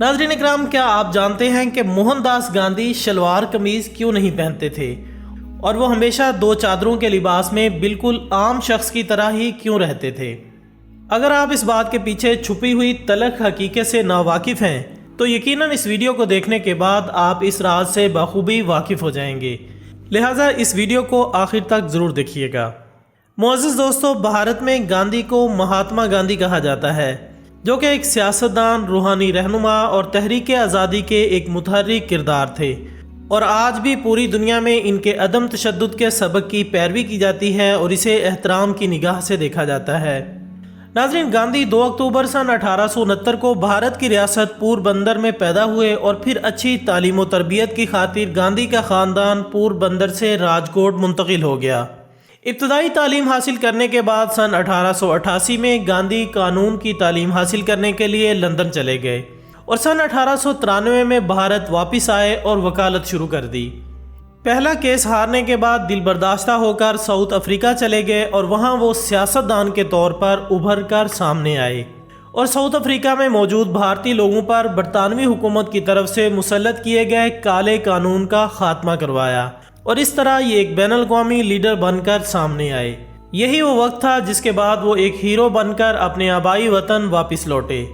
नाज़रीन इकराम, क्या आप जानते हैं कि मोहनदास गांधी शलवार कमीज़ क्यों नहीं पहनते थे और वो हमेशा दो चादरों के लिबास में बिल्कुल आम शख्स की तरह ही क्यों रहते थे? अगर आप इस बात के पीछे छुपी हुई तलख हकीकत से नावाकिफ़ हैं तो यकीनन इस वीडियो को देखने के बाद आप इस राज से बखूबी वाकिफ़ हो जाएंगे। लिहाजा इस वीडियो को आखिर तक ज़रूर देखिएगा। मुअज़्ज़िज़ दोस्तों, भारत में गांधी को महात्मा गांधी कहा जाता है, जो कि एक सियासतदान, रूहानी रहनुमा और तहरीक आज़ादी के एक मुतहर्रिक किरदार थे और आज भी पूरी दुनिया में इनके अदम तशद्दुद के सबक की पैरवी की जाती है और इसे एहतराम की निगाह से देखा जाता है। नाज़रीन, गांधी 2 अक्टूबर सन 1869 को भारत की रियासत पोरबंदर में पैदा हुए और फिर अच्छी तालीम व तरबियत की खातिर गांधी का ख़ानदान पोरबंदर से राजकोट मुंतकिल हो गया। इब्तदाई तालीम हासिल करने के बाद सन 1888 में गांधी कानून की तालीम हासिल करने के लिए लंदन चले गए और सन 1893 में भारत वापस आए और वकालत शुरू कर दी। पहला केस हारने के बाद दिल बर्दाश्ता होकर साउथ अफ्रीका चले गए और वहां वो सियासतदान के तौर पर उभर कर सामने आए और साउथ अफ्रीका में मौजूद भारतीय लोगों पर बरतानवी हुकूमत की तरफ से मुसल्लत किए गए काले कानून का खात्मा करवाया और इस तरह ये एक बैनुल-अक़वामी लीडर बनकर सामने आए। यही वो वक्त था जिसके बाद वो एक हीरो बनकर अपने आबाई वतन वापस लौटे।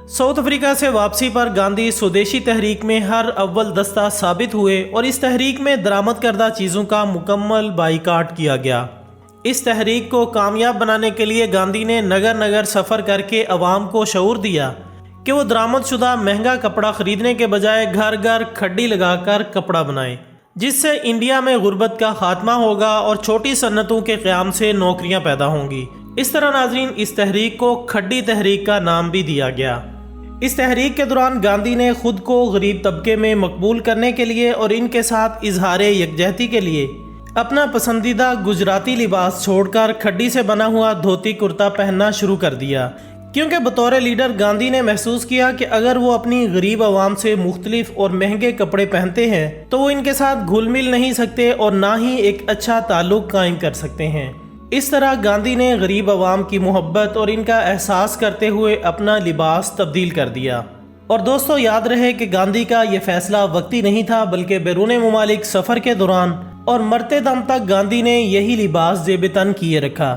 साउथ अफ्रीका से वापसी पर गांधी स्वदेशी तहरीक में हर अव्वल दस्ता साबित हुए और इस तहरीक में दरामद करदा चीज़ों का मुकम्मल बाइकाट किया गया। इस तहरीक को कामयाब बनाने के लिए गांधी ने नगर नगर सफ़र करके अवाम को शऊर दिया कि वो दरामदशुदा महंगा कपड़ा ख़रीदने के बजाय घर घर खड्डी लगाकर कपड़ा बनाएं, जिससे इंडिया में गुर्बत का खात्मा होगा और छोटी सन्नतों के क़याम से नौकरियां पैदा होंगी। इस तरह नाज़रीन, इस तहरीक को खड्डी तहरीक का नाम भी दिया गया। इस तहरीक के दौरान गांधी ने खुद को गरीब तबके में मकबूल करने के लिए और इनके साथ इजहार यकजहती के लिए अपना पसंदीदा गुजराती लिबास छोड़कर खड्डी से बना हुआ धोती कुर्ता पहनना शुरू कर दिया, क्योंकि बतौर लीडर गांधी ने महसूस किया कि अगर वो अपनी गरीब आवाम से मुख्तलिफ और महंगे कपड़े पहनते हैं तो वो इनके साथ घुल मिल नहीं सकते और ना ही एक अच्छा ताल्लुक कायम कर सकते हैं। इस तरह गांधी ने गरीब आवाम की मोहब्बत और इनका एहसास करते हुए अपना लिबास तब्दील कर दिया। और दोस्तों, याद रहे कि गांधी का ये फैसला वक्ती नहीं था, बल्कि बैरून मुमालिक सफ़र के दौरान और मरते दम तक गांधी ने यही लिबास जेब-ए-तन किए रखा।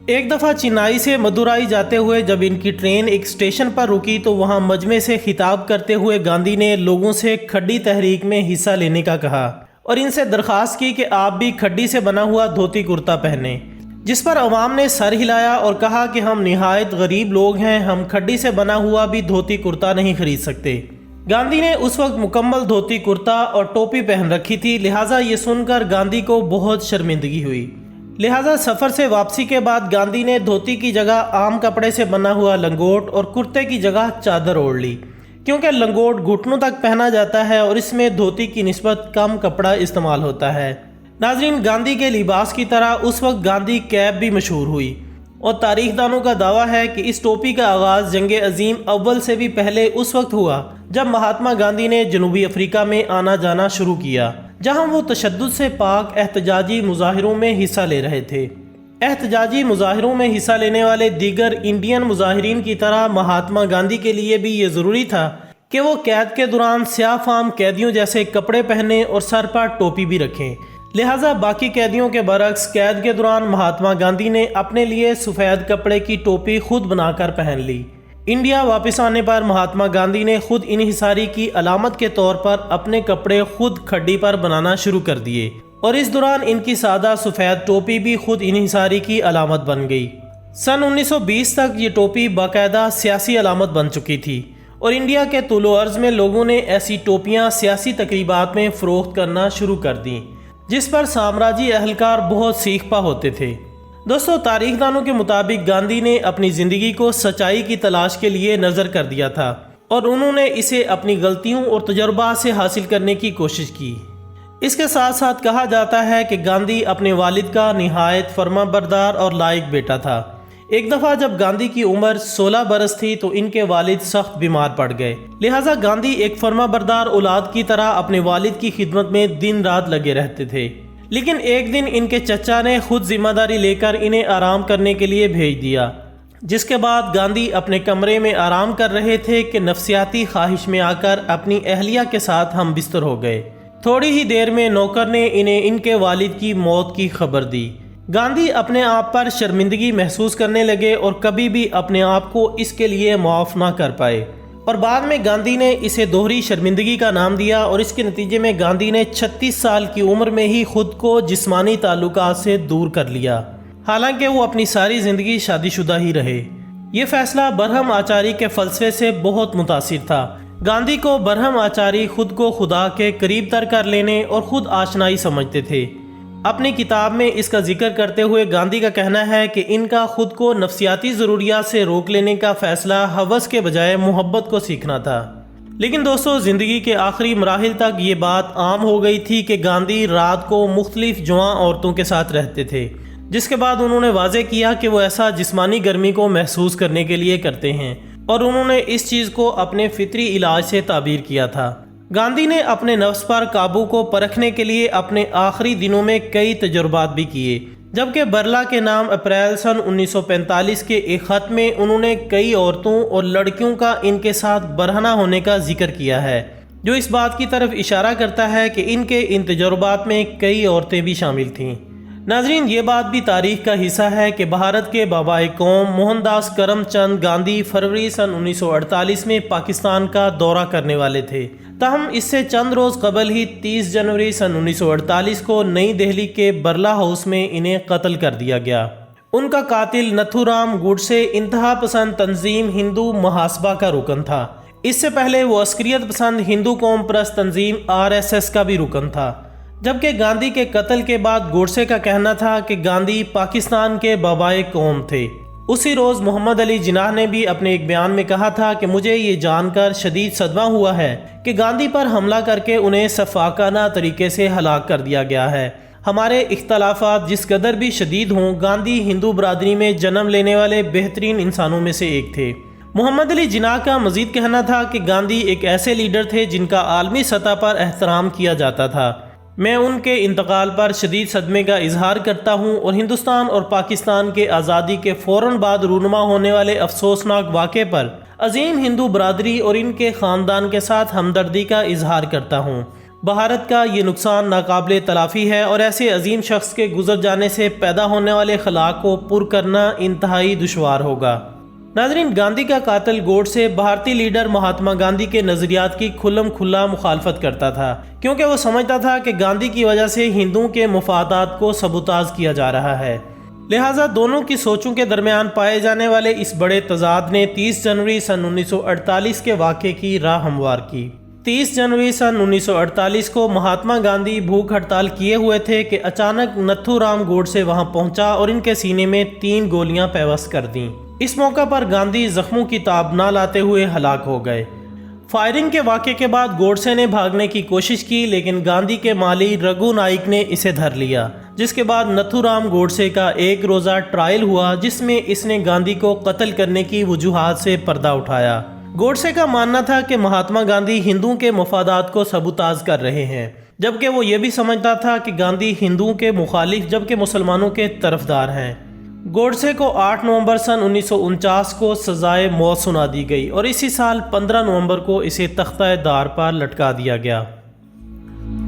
एक दफ़ा चेन्नई से मदुराई जाते हुए जब इनकी ट्रेन एक स्टेशन पर रुकी तो वहां मजमे से खिताब करते हुए गांधी ने लोगों से खड्डी तहरीक में हिस्सा लेने का कहा और इनसे दरख्वास्त की कि आप भी खड्डी से बना हुआ धोती कुर्ता पहने, जिस पर अवाम ने सर हिलाया और कहा कि हम निहायत गरीब लोग हैं, हम खड्डी से बना हुआ भी धोती कुर्ता नहीं खरीद सकते। गांधी ने उस वक्त मुकम्मल धोती कुर्ता और टोपी पहन रखी थी, लिहाजा ये सुनकर गांधी को बहुत शर्मिंदगी हुई। लिहाजा सफ़र से वापसी के बाद गांधी ने धोती की जगह आम कपड़े से बना हुआ लंगोट और कुर्ते की जगह चादर ओढ़ ली, क्योंकि लंगोट घुटनों तक पहना जाता है और इसमें धोती की निस्बत कम कपड़ा इस्तेमाल होता है। नाज़रीन, गांधी के लिबास की तरह उस वक्त गांधी कैप भी मशहूर हुई और तारीखदानों का दावा है कि इस टोपी का आगाज़ जंग अजीम अव्वल से भी पहले उस वक्त हुआ जब महात्मा गांधी ने जनूबी अफ्रीका में आना जाना शुरू किया, जहां वो तशद्दुद से पाक एहतजाजी मुजाहिरों में हिस्सा ले रहे थे। एहतजाजी मुजाहिरों में हिस्सा लेने वाले दीगर इंडियन मुजाहिरीन की तरह महात्मा गांधी के लिए भी ये ज़रूरी था कि वो कैद के दौरान स्याह फाम कैदियों जैसे कपड़े पहने और सर पर टोपी भी रखें। लिहाजा बाकी कैदियों के बरक्स कैद के दौरान महात्मा गांधी ने अपने लिए सफ़ेद कपड़े की टोपी खुद बनाकर पहन ली। इंडिया वापस आने पर महात्मा गांधी ने खुद इन्हिसारी की अलामत के तौर पर अपने कपड़े खुद खड्डी पर बनाना शुरू कर दिए और इस दौरान इनकी सादा सफ़ेद टोपी भी खुद इन्हिसारी की अलामत बन गई। सन 1920 तक ये टोपी बाकायदा सियासी अलामत बन चुकी थी और इंडिया के तुलो अर्ज़ में लोगों ने ऐसी टोपियाँ सियासी तकरीबात में फ़रोख्त करना शुरू कर दी, जिस पर साम्राज्य अहलकार बहुत सीखपा होते थे। दोस्तों, तारीखदानों के मुताबिक गांधी ने अपनी ज़िंदगी को सच्चाई की तलाश के लिए नज़र कर दिया था और उन्होंने इसे अपनी गलतियों और तजुर्बा से हासिल करने की कोशिश की। इसके साथ साथ कहा जाता है कि गांधी अपने वालिद का निहायत फर्माबरदार और लायक बेटा था। एक दफ़ा जब गांधी की उम्र 16 बरस थी तो इनके वालिद सख्त बीमार पड़ गए, लिहाजा गांधी एक फर्माबरदार औलाद की तरह अपने वालिद की खिदमत में दिन रात लगे रहते थे। लेकिन एक दिन इनके चचा ने खुद जिम्मेदारी लेकर इन्हें आराम करने के लिए भेज दिया جس کے بعد گاندھی اپنے کمرے میں آرام کر رہے تھے کہ نفسیاتی خواہش میں آ کر اپنی اہلیہ کے ساتھ ہم بستر ہو گئے۔ تھوڑی ہی دیر میں نوکر نے انہیں ان کے والد کی موت کی خبر دی۔ گاندھی اپنے آپ پر شرمندگی محسوس کرنے لگے اور کبھی بھی اپنے آپ کو اس کے لیے معاف نہ کر پائے، اور بعد میں گاندھی نے اسے دوہری شرمندگی کا نام دیا، اور اس کے نتیجے میں گاندھی نے 36 سال کی عمر میں ہی خود کو جسمانی تعلقات سے دور کر لیا، حالانکہ وہ اپنی ساری زندگی شادی شدہ ہی رہے۔ یہ فیصلہ برہم آچاری کے فلسفے سے بہت متاثر تھا۔ گاندھی کو برہم آچاری خود کو خدا کے قریب تر کر لینے اور خود آشنائی سمجھتے تھے۔ اپنی کتاب میں اس کا ذکر کرتے ہوئے گاندھی کا کہنا ہے کہ ان کا خود کو نفسیاتی ضروریات سے روک لینے کا فیصلہ ہوس کے بجائے محبت کو سیکھنا تھا۔ لیکن دوستو، زندگی کے آخری مراحل تک یہ بات عام ہو گئی تھی کہ گاندھی رات کو مختلف جواں عورتوں کے ساتھ رہتے تھے، جس کے بعد انہوں نے واضح کیا کہ وہ ایسا جسمانی گرمی کو محسوس کرنے کے لیے کرتے ہیں، اور انہوں نے اس چیز کو اپنے فطری علاج سے تعبیر کیا تھا۔ گاندھی نے اپنے نفس پر قابو کو پرکھنے کے لیے اپنے آخری دنوں میں کئی تجربات بھی کیے، جبکہ برلا کے نام اپریل سن 1945 کے ایک خط میں انہوں نے کئی عورتوں اور لڑکیوں کا ان کے ساتھ برہنہ ہونے کا ذکر کیا ہے، جو اس بات کی طرف اشارہ کرتا ہے کہ ان کے ان تجربات میں کئی عورتیں بھی شامل تھیں۔ ناظرین، یہ بات بھی تاریخ کا حصہ ہے کہ بھارت کے بابائے قوم موہن داس کرم چند گاندھی فروری سن 1948 میں پاکستان کا دورہ کرنے والے تھے، تاہم اس سے چند روز قبل ہی 30 جنوری سن 1948 کو نئی دہلی کے برلا ہاؤس میں انہیں قتل کر دیا گیا۔ ان کا قاتل نتھو رام گوڈسے انتہا پسند تنظیم ہندو محاسبہ کا رکن تھا۔ اس سے پہلے وہ عسکریت پسند ہندو قوم پرست تنظیم RSS کا بھی رکن تھا، جبکہ گاندھی کے قتل کے بعد گوڈسے کا کہنا تھا کہ گاندھی پاکستان کے بابائے قوم تھے۔ اسی روز محمد علی جناح نے بھی اپنے ایک بیان میں کہا تھا کہ مجھے یہ جان کر شدید صدمہ ہوا ہے کہ گاندھی پر حملہ کر کے انہیں سفاکانہ طریقے سے ہلاک کر دیا گیا ہے۔ ہمارے اختلافات جس قدر بھی شدید ہوں، گاندھی ہندو برادری میں جنم لینے والے بہترین انسانوں میں سے ایک تھے۔ محمد علی جناح کا مزید کہنا تھا کہ گاندھی ایک ایسے لیڈر تھے جن کا عالمی سطح پر احترام کیا جاتا تھا۔ میں ان کے انتقال پر شدید صدمے کا اظہار کرتا ہوں اور ہندوستان اور پاکستان کے آزادی کے فوراً بعد رونما ہونے والے افسوسناک واقعے پر عظیم ہندو برادری اور ان کے خاندان کے ساتھ ہمدردی کا اظہار کرتا ہوں۔ بھارت کا یہ نقصان ناقابل تلافی ہے اور ایسے عظیم شخص کے گزر جانے سے پیدا ہونے والے خلا کو پر کرنا انتہائی دشوار ہوگا۔ ناظرین، گاندھی کا قاتل گوڈسے بھارتی لیڈر مہاتما گاندھی کے نظریات کی کھلم کھلا مخالفت کرتا تھا، کیونکہ وہ سمجھتا تھا کہ گاندھی کی وجہ سے ہندوؤں کے مفادات کو سبوتاژ کیا جا رہا ہے۔ لہٰذا دونوں کی سوچوں کے درمیان پائے جانے والے اس بڑے تضاد نے 30 جنوری سن 1948 کے واقعے کی راہ ہموار کی۔ 30 جنوری سن 1948 کو مہاتما گاندھی بھوک ہڑتال کیے ہوئے تھے کہ اچانک نتھو رام گوڈسے وہاں پہنچا اور ان کے سینے میں 3 گولیاں پیوست کر دیں۔ اس موقع پر گاندھی زخموں کی تاب نہ لاتے ہوئے ہلاک ہو گئے۔ فائرنگ کے واقعے کے بعد گوڈسے نے بھاگنے کی کوشش کی، لیکن گاندھی کے مالی رگھو نائک نے اسے دھر لیا، جس کے بعد نتھو رام گوڈسے کا ایک روزہ ٹرائل ہوا جس میں اس نے گاندھی کو قتل کرنے کی وجوہات سے پردہ اٹھایا۔ گوڈسے کا ماننا تھا کہ مہاتما گاندھی ہندوؤں کے مفادات کو سبوتاژ کر رہے ہیں، جبکہ وہ یہ بھی سمجھتا تھا کہ گاندھی ہندوؤں کے مخالف جبکہ مسلمانوں کے طرفدار ہیں۔ گوڈسے کو 8 نومبر سن 1949 کو سزائے موت سنا دی گئی اور اسی سال 15 نومبر کو اسے تختہ دار پر لٹکا دیا گیا۔